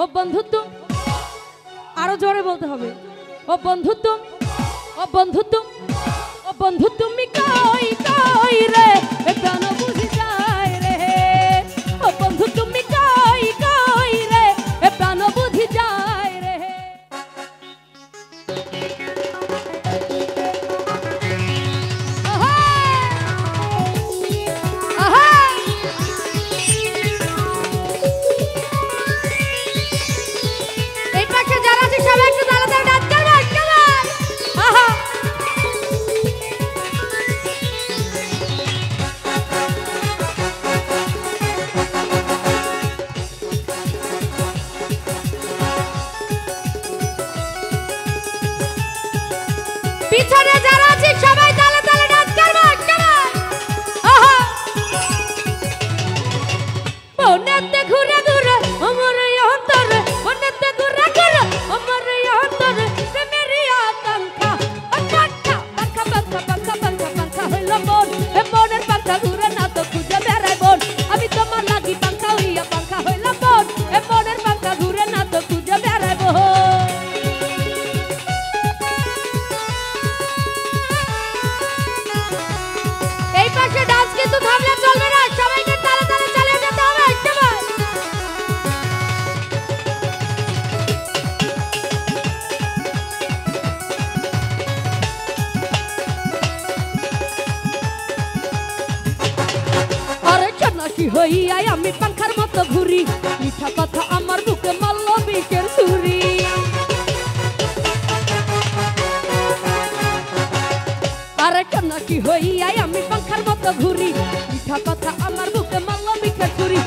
ও বন্ধু তুম আরো জোরে বলতে হবে ও বন্ধু তুম ও বন্ধু তুম ও বন্ধু তুমি কই কই রে এ প্রাণ বুঝি যায় রে ও বন্ধু তুমি কই কই রে এ প্রাণ বুঝি যায় রে পিছনে যারা আছে সবাই তালে তালে ডান্স করবো আহা বনেতে ঘুরে ঘুরে আমার অন্তরে বনেতে ঘুরে ঘুরে আমার অন্তরে মেরি আকাঙ্ক্ষা আকাঙ্ক্ষা পাখা পাখা পাখা পাখা পাখা হইল মন এ মনের পাখা ঘুরে না তো খুঁজে বেড়াই মন আমি তোমার লাগি পাখা হইয়া পাখা হইল মন এ মনের পাখা ঘুরে না তো খুঁজে বেড়াই মন ডান্স কিন্তু থামলে চলবে না সবাইকে তালে তালে চালিয়ে যেতে হবে একবার আরে সন্ন্যাসী হইয়া আমি পাখার মতো ঘুরি মিঠা কথা আমার বুকে মারল বিষের ছুরি আরে সন্ন্যাসী হইয়া আমি পাখার মতো ঘুরি মিঠা কথা আমার বুকে মারল বিষের ছুরি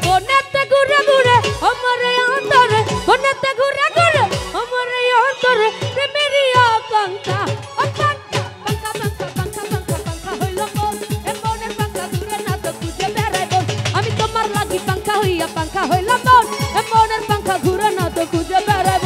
বনেতে ঘুরে ঘুরে আমার অন্তরে বনেতে ঘুরে ঘুরে আমার অন্তরে মেরি আকাঙ্ক্ষা আকাঙ্ক্ষা পাখা পাখা পাখা পাখা পাখা হইল মন এ মনের পাখা ঘুরে না তো খুঁজে বেড়াই মন আমি তোমার লাগি পাখা হইয়া পাখা হইল মন এ মনের পাখা ঘুরে না তো খুঁজে বেড়াই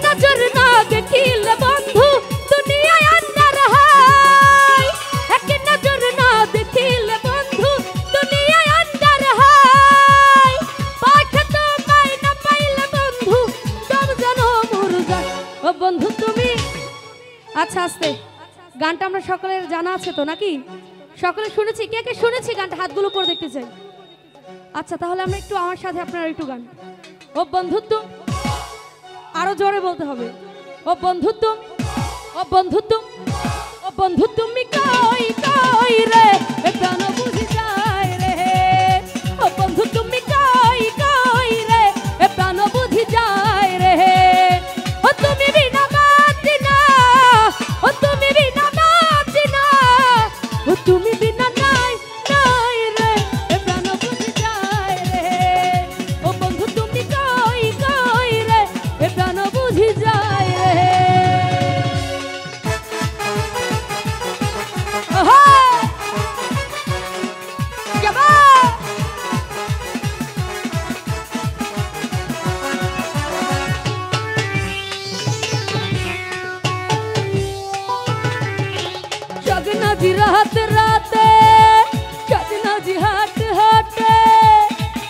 नजर ना देखिले बंधु दुनिया अंदर है एक नजर ना देखिले बंधु दुनिया अंदर है पाख तो मैं न पाइले बंधु सब जनो मोर যায় ও বন্ধু তুমি আচ্ছা আস্তে গানটা আমরা সকলের জানা আছে তো নাকি সকলে শুনেছি কে কে শুনেছি গানটা হাতগুলো করে দেখতে চাই আচ্ছা তাহলে আমরা একটু আমার সাথে আপনারা একটু গান ও বন্ধু তুমি আরো জোরে বলতে হবে ও বন্ধু তুম ও বন্ধু তুম ও বন্ধু তুমি কই কই রে এ প্রাণ বুঝি যায় রে ও বন্ধু তুমি কই কই রে এ প্রাণ বুঝি যায় রে ও তুমি বিনা বাতি না ও তুমি বিনা বাতি না ও তুমি বিনা নাই নাই রে এ প্রাণ বুঝি যায় রে ও বন্ধু তুমি কই কই রে এ প্রাণ বুঝি যায় রে सजना जी रात राते सजना जी हट हट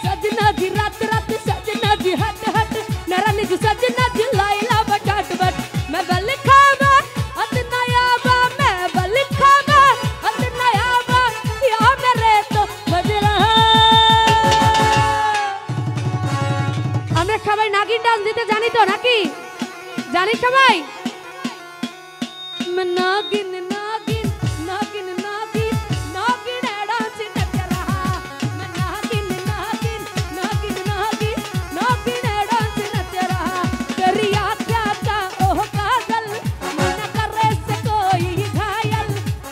सजना जी रात रात सजना जी हट हट नरनी जी सजना जी लाइला बट बट मैं बल खावा अत नया बा मैं बल खावा अत नया बा या मेरे तो बज रहा আমরা সবাই নাগিন ডান্স দিতে জানি তো নাকি জানি সবাই मैं नागिन नागिन नागिन नागिन नागिन डांस नच रहा मैं नागिन नागिन नागिन नागिन नागिन डांस नच रहा तेरी आत्या का ओह काजल मन करे से कोई घायल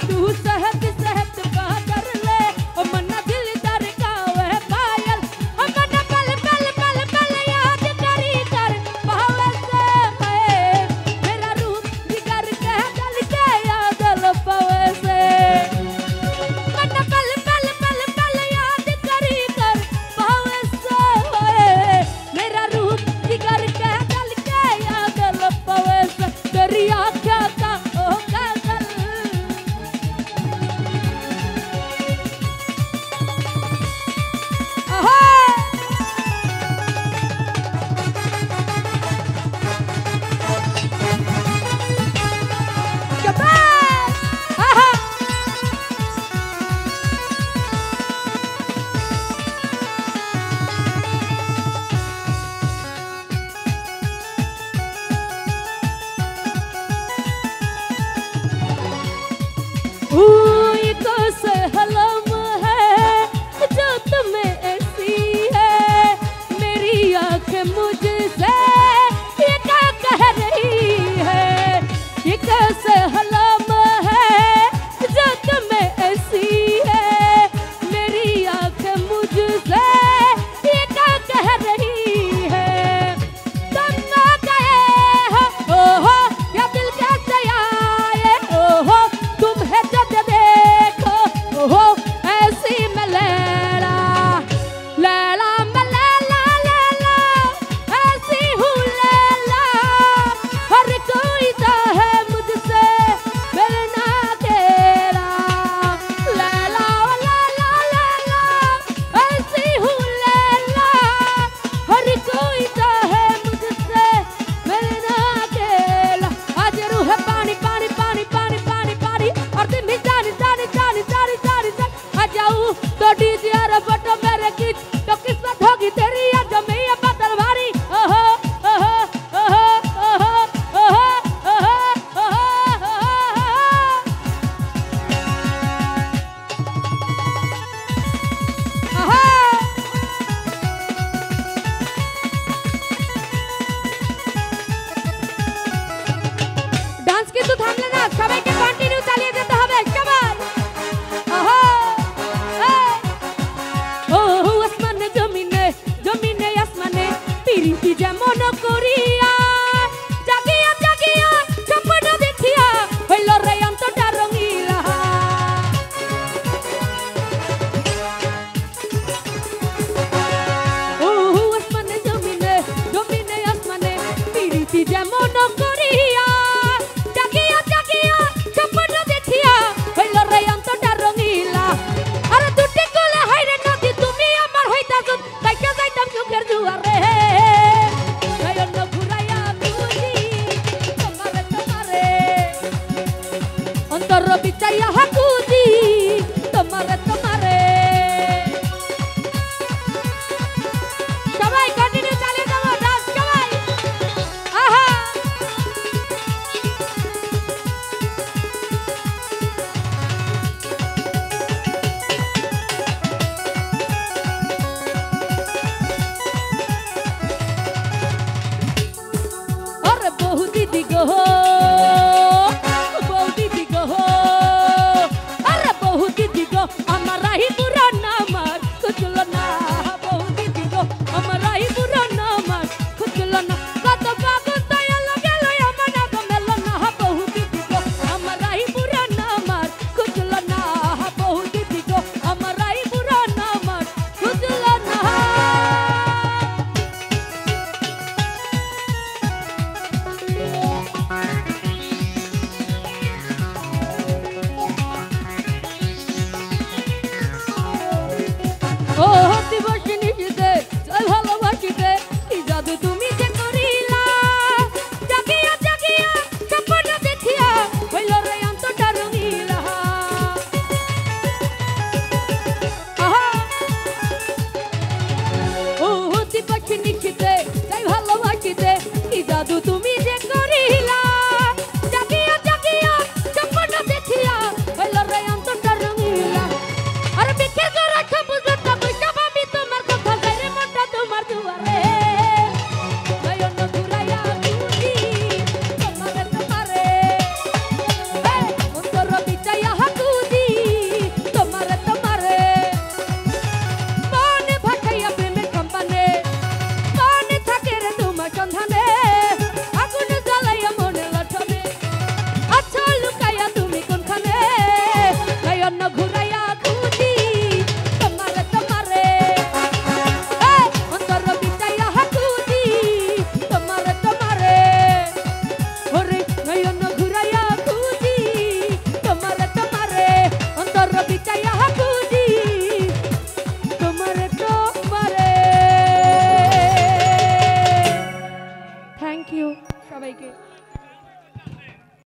तू सहत सहत पा कर ले ओ मन दिल दर का वह पायल ओ मन पल पल पल पल याद करी कर भाव से मैं हो